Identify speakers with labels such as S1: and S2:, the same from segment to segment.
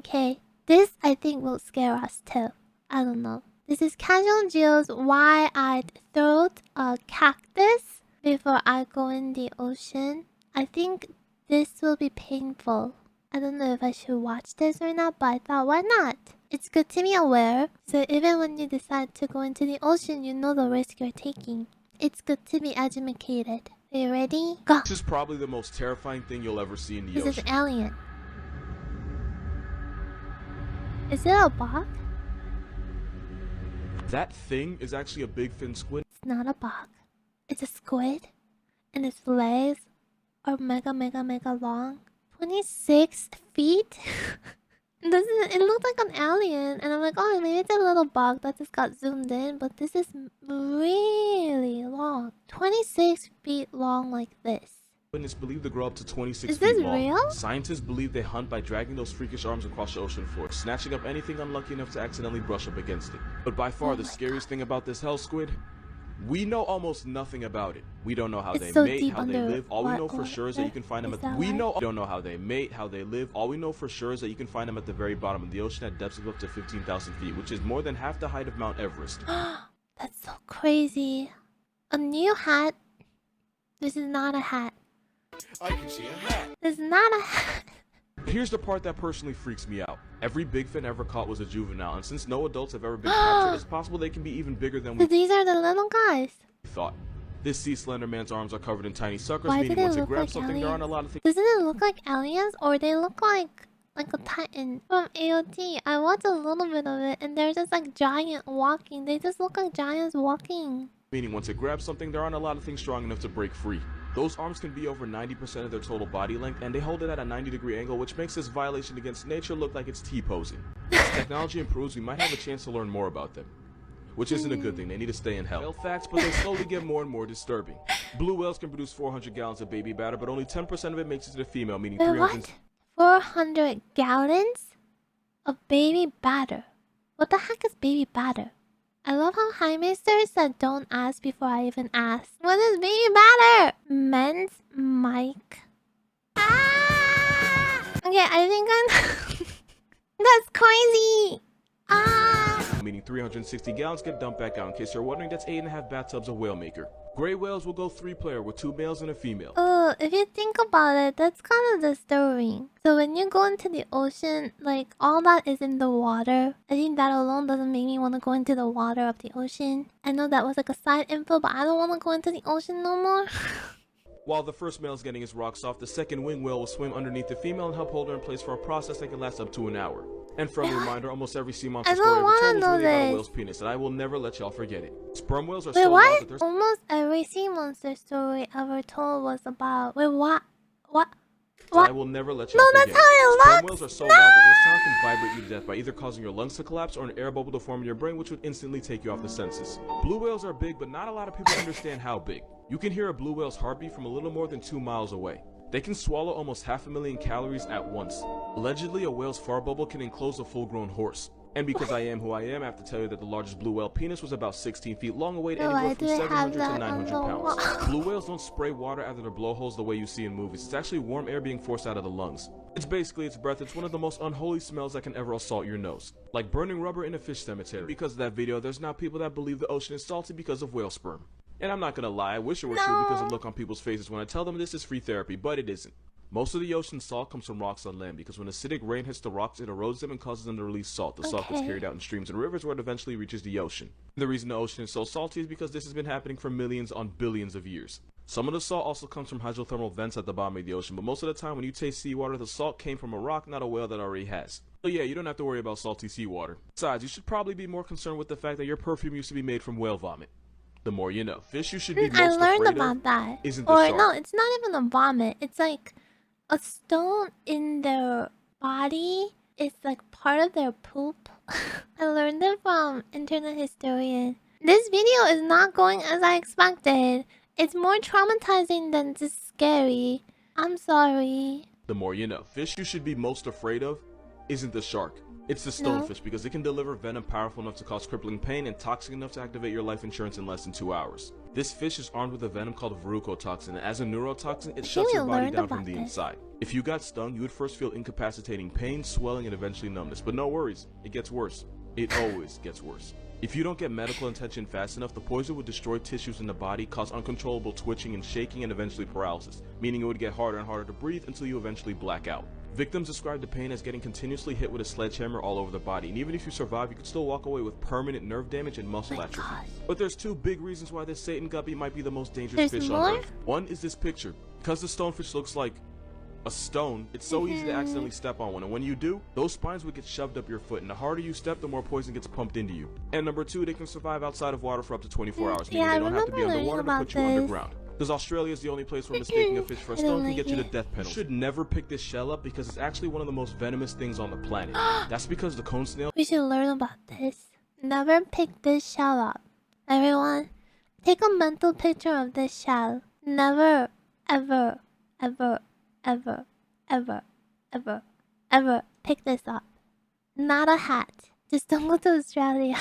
S1: Okay, this I think will scare us too. I don't know. This is Casual Jill's why I'd throw a cactus before I go in the ocean. I think this will be painful. I don't know if I should watch this or not, but I thought, why not? It's good to be aware, so even when you decide to go into the ocean, you know the risk you're taking. It's good to be educated. Are you ready? Go!
S2: This is probably the most terrifying thing you'll ever see in the ocean.
S1: This is alien. Is it a bug?
S2: That thing is actually a big fin squid.
S1: It's not a bug. It's a squid. And its legs are mega long. 26 feet? It looked like an alien. And I'm like, oh, maybe it's a little bug that just got zoomed in. But this is really long. 26 feet long like this.
S2: It's believed to grow up to 26
S1: Is
S2: feet
S1: this
S2: long.
S1: real?
S2: Scientists believe they hunt by dragging those freakish arms across the ocean floor, snatching up anything unlucky enough to accidentally brush up against it. But by far the scariest thing about this hell squid, we know almost nothing about it. We don't know how they mate, how they live. All we know for sure is that you can find them at we don't know how they mate, how they live. All we know for sure is that you can find them at the very bottom of the ocean at depths of up to 15,000 feet, which is more than half the height of Mount Everest.
S1: That's so crazy. A new hat. This is not a hat.
S2: I can see a hat.
S1: This is not a hat.
S2: Here's the part that personally freaks me out. Every big fin ever caught was a juvenile, and since no adults have ever been captured, it's possible they can be even bigger than we
S1: These are the little guys.
S2: thought. This sea slender man's arms are covered in tiny suckers,
S1: Why
S2: meaning
S1: do they
S2: once it
S1: look
S2: grabs
S1: like
S2: something, there aren't a
S1: aliens?
S2: lot of things.
S1: Doesn't it look like aliens, or they look like a titan from AOT? I watched a little bit of it, and they're just like giant walking. They just look like giants walking.
S2: Meaning once it grabs something, there aren't a lot of things strong enough to break free. Those arms can be over 90% of their total body length, and they hold it at a 90-degree angle, which makes this violation against nature look like it's T-posing. As technology improves, we might have a chance to learn more about them. Which isn't a good thing, they need to stay in hell. Whale facts, but they slowly get more and more disturbing. Blue whales can produce 400 gallons of baby batter, but only 10% of it makes it to the female, meaning 300...
S1: 400 gallons of baby batter? What the heck is baby batter? I love how Highmaster said don't ask before I even ask. What is baby batter? Men's mic. Ah! Okay, I think I'm... That's crazy! Ah!
S2: Meaning 360 gallons get dumped back out. In case you're wondering, that's 8.5 bathtubs of whale maker. Gray whales will go 3-player with 2 males and a female.
S1: Oh, if you think about it, that's kind of disturbing. So when you go into the ocean, like all that is in the water. I think that alone doesn't make me want to go into the water of the ocean. I know that was like a side info, but I don't want to go into the ocean no more.
S2: While the first male is getting his rocks off, the second wing whale will swim underneath the female and help hold her in place for a process that can last up to an hour. And friendly reminder, almost every sea monster story ever told is really about a whale's penis, and I will never let y'all forget it. Sperm whales are so loud that there's...
S1: Almost every sea monster story ever told was about... Wait, what?
S2: I will never let y'all forget.
S1: No, that's how it looks!
S2: Sperm whales are so loud that their sound can vibrate you to death by either causing your lungs to collapse or an air bubble to form in your brain, which would instantly take you off the senses. Blue whales are big, but not a lot of people understand how big. You can hear a blue whale's heartbeat from a little more than 2 miles away. They can swallow almost 500,000 calories at once. Allegedly, a whale's fart bubble can enclose a full-grown horse. And because I am who I am, I have to tell you that the largest blue whale penis was about 16 feet long and weighed anywhere from 700 to 900 pounds. Blue whales don't spray water out of their blowholes the way you see in movies. It's actually warm air being forced out of the lungs. It's basically its breath. It's one of the most unholy smells that can ever assault your nose. Like burning rubber in a fish cemetery. Because of that video, there's now people that believe the ocean is salty because of whale sperm. And I'm not gonna lie, I wish it were true because of the look on people's faces when I tell them this is free therapy, but it isn't. Most of the ocean's salt comes from rocks on land because when acidic rain hits the rocks, it erodes them and causes them to release salt. The salt gets carried out in streams and rivers where it eventually reaches the ocean. The reason the ocean is so salty is because this has been happening for millions on billions of years. Some of the salt also comes from hydrothermal vents at the bottom of the ocean, but most of the time when you taste seawater, the salt came from a rock, not a whale that already has. So yeah, you don't have to worry about salty seawater. Besides, you should probably be more concerned with the fact that your perfume used to be made from whale vomit. The more you know. Fish you should be most afraid of
S1: that.
S2: Isn't the shark.
S1: No, it's not even a vomit. It's like a stone in their body. It's like part of their poop. I learned it from Internet Historian. This video is not going as I expected. It's more traumatizing than just scary. I'm sorry.
S2: The more you know. Fish you should be most afraid of isn't the shark. It's the stonefish because it can deliver venom powerful enough to cause crippling pain and toxic enough to activate your life insurance in less than 2 hours. This fish is armed with a venom called verrucotoxin, and as a neurotoxin, it shuts your body down from the inside. If you got stung, you would first feel incapacitating pain, swelling, and eventually numbness. But no worries, it gets worse. It always gets worse. If you don't get medical attention fast enough, the poison would destroy tissues in the body, cause uncontrollable twitching and shaking, and eventually paralysis, meaning it would get harder and harder to breathe until you eventually black out. Victims describe the pain as getting continuously hit with a sledgehammer all over the body, and even if you survive, you could still walk away with permanent nerve damage and muscle atrophy. But there's two big reasons why this Satan guppy might be the most dangerous fish on Earth. One is this picture. Because the stonefish looks like a stone, it's so easy to accidentally step on one, and when you do, those spines would get shoved up your foot, and the harder you step, the more poison gets pumped into you. And number two, they can survive outside of water for up to 24 hours, meaning they don't have to be underwater to put you underground. Because Australia is the only place where mistaking a fish for a stone can get you the death penalty. You should never pick this shell up because it's actually one of the most venomous things on the planet. That's because the cone snail...
S1: We should learn about this. Never pick this shell up. Everyone, take a mental picture of this shell. Never, ever, ever, ever, ever, ever, ever pick this up. Not a hat. Just don't go to Australia.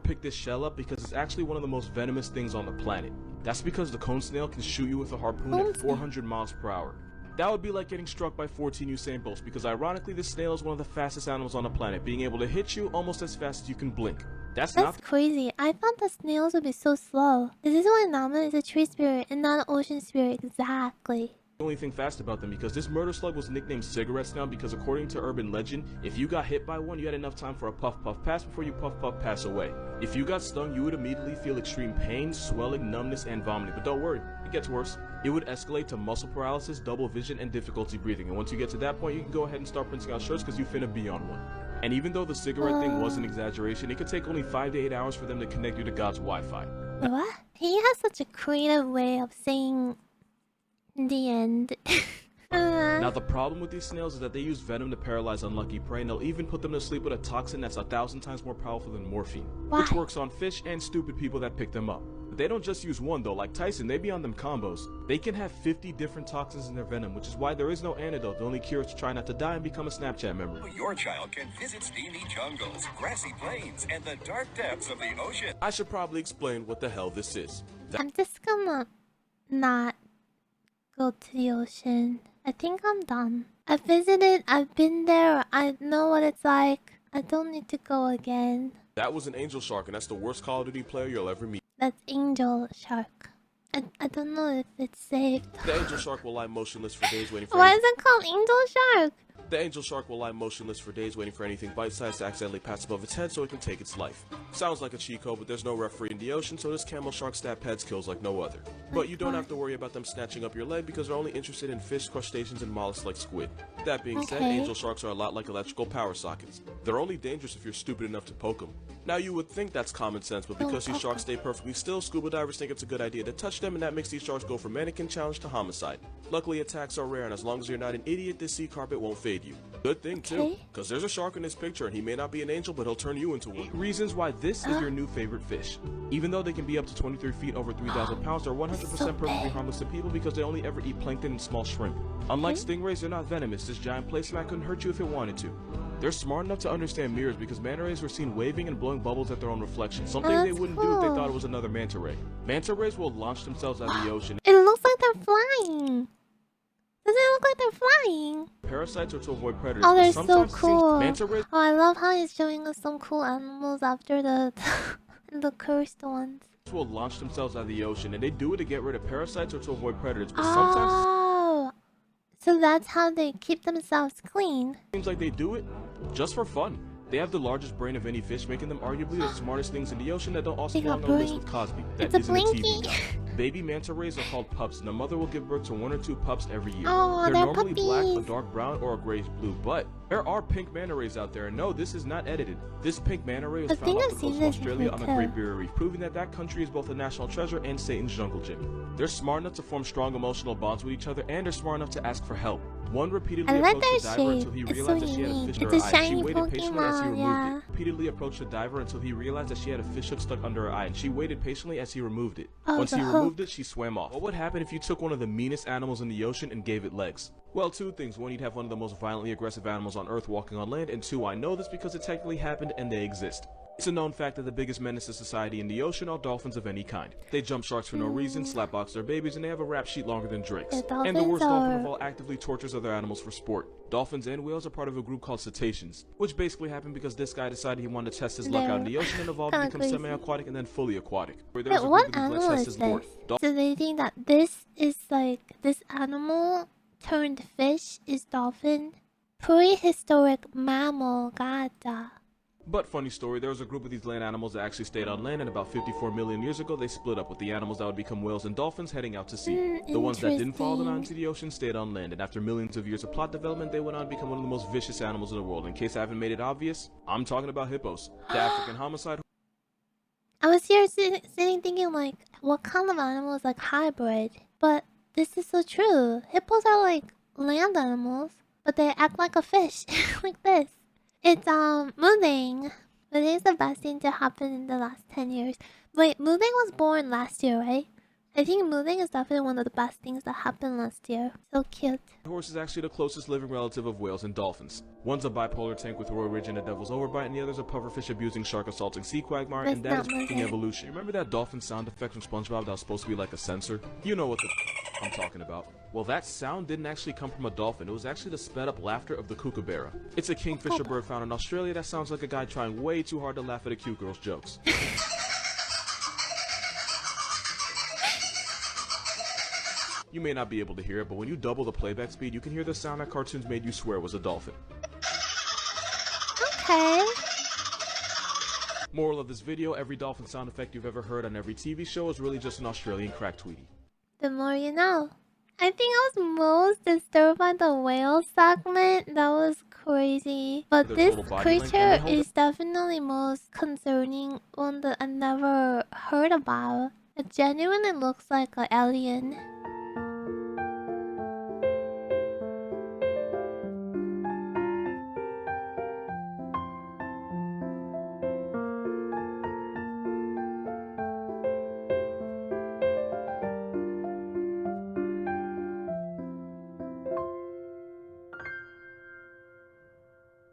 S2: Pick this shell up because it's actually one of the most venomous things on the planet. That's because the cone snail can shoot you with a harpoon at 400 miles per hour. That would be like getting struck by 14 Usain Bolts, because ironically this snail is one of the fastest animals on the planet, being able to hit you almost as fast as you can blink. That's
S1: crazy. I thought the snails would be so slow. This is why Namu is a tree spirit and not an ocean spirit. Exactly.
S2: The only thing fast about them, because this murder slug was nicknamed cigarette snail because according to urban legend, if you got hit by one, you had enough time for a puff puff pass before you puff puff pass away. If you got stung, you would immediately feel extreme pain, swelling, numbness, and vomiting. But don't worry, it gets worse. It would escalate to muscle paralysis, double vision, and difficulty breathing. And once you get to that point, you can go ahead and start printing out shirts because you finna be on one. And even though the cigarette thing was an exaggeration, it could take only 5 to 8 hours for them to connect you to God's Wi-Fi.
S1: What? He has such a creative way of saying the end.
S2: Now the problem with these snails is that they use venom to paralyze unlucky prey, and they'll even put them to sleep with a toxin that's 1,000 times more powerful than morphine. Which works on fish and stupid people that pick them up. But they don't just use one though, like Tyson, they be on them combos. They can have 50 different toxins in their venom, which is why there is no antidote. The only cure is to try not to die and become a Snapchat member.
S3: Your child can visit steamy jungles, grassy plains, and the dark depths of the ocean.
S2: I should probably explain what the hell this is.
S1: I'm just gonna not go to the ocean. I think I'm done. I've visited, I've been there, I know what it's like. I don't need to go again.
S2: That was an angel shark, and that's the worst Call of Duty player you'll ever meet.
S1: That's angel shark. I don't know if it's safe.
S2: The angel shark will lie motionless for days waiting for
S1: Why is it called angel shark?
S2: The angel shark will lie motionless for days waiting for anything bite-sized to accidentally pass above its head so it can take its life. Sounds like a cheat code, but there's no referee in the ocean, so this camel shark stat pads kills like no other. But you don't have to worry about them snatching up your leg because they're only interested in fish, crustaceans, and mollusks like squid. That being said, angel sharks are a lot like electrical power sockets. They're only dangerous if you're stupid enough to poke them. Now you would think that's common sense, but because these sharks stay perfectly still, scuba divers think it's a good idea to touch them, and that makes these sharks go from mannequin challenge to homicide. Luckily, attacks are rare, and as long as you're not an idiot, this sea carpet won't fade you. Good thing too, because there's a shark in this picture, and he may not be an angel, but he'll turn you into one. Reasons why this is your new favorite fish. Even though they can be up to 23 feet over 3,000 pounds, they're 100% perfectly harmless to people because they only ever eat plankton and small shrimp. Unlike stingrays, they're not venomous. This giant placemat couldn't hurt you if it wanted to. They're smart enough to understand mirrors because manta rays were seen waving and blowing bubbles at their own reflection, something they wouldn't do if they thought it was another manta ray. Manta rays will launch themselves out of the ocean.
S1: It looks like they're flying. Does it look like they're flying?
S2: Parasites or to avoid predators.
S1: Oh, they're so cool.
S2: Manta rays
S1: I love how he's showing us some cool animals after the the cursed ones.
S2: Will launch themselves out of the ocean, and they do it to get rid of parasites or to avoid predators, but sometimes
S1: so that's how they keep themselves clean.
S2: Seems like they do it just for fun. They have the largest brain of any fish, making them arguably the smartest things in the ocean that don't also belong on a list with Cosby. That isn't a TV guy. Baby manta rays are called pups, and the mother will give birth to 1 or 2 pups every year.
S1: Oh,
S2: they're normally
S1: puppies.
S2: black, a dark brown, or a grayish blue, but there are pink manta rays out there, and no, this is not edited. This pink manta ray was found off the coast of Australia on the Great Barrier Reef, proving that that country is both a national treasure and Satan's jungle gym. They're smart enough to form strong emotional bonds with each other, and they're smart enough to ask for help. One repeatedly
S1: I like
S2: approached the
S1: their
S2: diver
S1: shape.
S2: until he
S1: It's so
S2: realized that she had a
S1: unique.
S2: fish
S1: It's
S2: under
S1: a
S2: her eye. She
S1: shiny
S2: waited patiently as he
S1: Pokemon,
S2: removed
S1: yeah.
S2: it. Repeatedly approached the diver until he realized that she had a fish hook stuck under her eye, and she waited patiently as he removed it.
S1: Oh,
S2: Once
S1: the
S2: he removed
S1: hook.
S2: it, she swam off. What would happen if you took one of the meanest animals in the ocean and gave it legs? Well, two things. One, you'd have one of the most violently aggressive animals on Earth walking on land, and two, I know this because it technically happened and they exist. It's a known fact that the biggest menace to society in the ocean are dolphins of any kind. They jump sharks for no reason, slapbox their babies, and they have a rap sheet longer than Drake's.
S1: Yeah,
S2: And the worst dolphin of
S1: are...
S2: all actively tortures other animals for sport. Dolphins and whales are part of a group called cetaceans, which basically happened because this guy decided he wanted to test his luck out in the ocean and evolved to
S1: kinda
S2: become
S1: crazy.
S2: semi-aquatic and then fully aquatic. Where
S1: Wait,
S2: there's a
S1: what
S2: group of these
S1: animal
S2: let's
S1: is
S2: test his
S1: this?
S2: board.
S1: So they think that this is like... This animal turned fish is dolphin? Prehistoric mammal, gotcha.
S2: But funny story, there was a group of these land animals that actually stayed on land, and about 54 million years ago they split up, with the animals that would become whales and dolphins heading out to sea. The ones that didn't follow them out into the ocean stayed on land, and after millions of years of plot development, they went on to become one of the most vicious animals in the world. In case I haven't made it obvious, I'm talking about hippos. The African homicide.
S1: I was here sitting thinking like, what kind of animal is like hybrid? But this is so true. Hippos are like land animals, but they act like a fish, like this. It's Mooding. Mooding is the best thing to happen in the last 10 years. Wait, Mooding was born last year, right? I think Mooding is definitely one of the best things that happened last year. So cute.
S2: Horse is actually the closest living relative of whales and dolphins. One's a bipolar tank with Roy Ridge and a devil's overbite, and the other's a pufferfish abusing shark assaulting sea quagmire, and that is fucking evolution. Remember that dolphin sound effect from SpongeBob that was supposed to be like a sensor? You know what the I'm talking about. Well, that sound didn't actually come from a dolphin. It was actually the sped up laughter of the kookaburra. It's a kingfisher bird found in Australia that sounds like a guy trying way too hard to laugh at a cute girl's jokes. You may not be able to hear it, but when you double the playback speed, you can hear the sound that cartoons made you swear was a dolphin.
S1: Okay.
S2: Moral of this video, every dolphin sound effect you've ever heard on every TV show is really just an Australian crack tweetie.
S1: The more you know. I think I was most disturbed by the whale segment. That was crazy. But this creature is definitely most concerning one that I never heard about. It genuinely looks like an alien.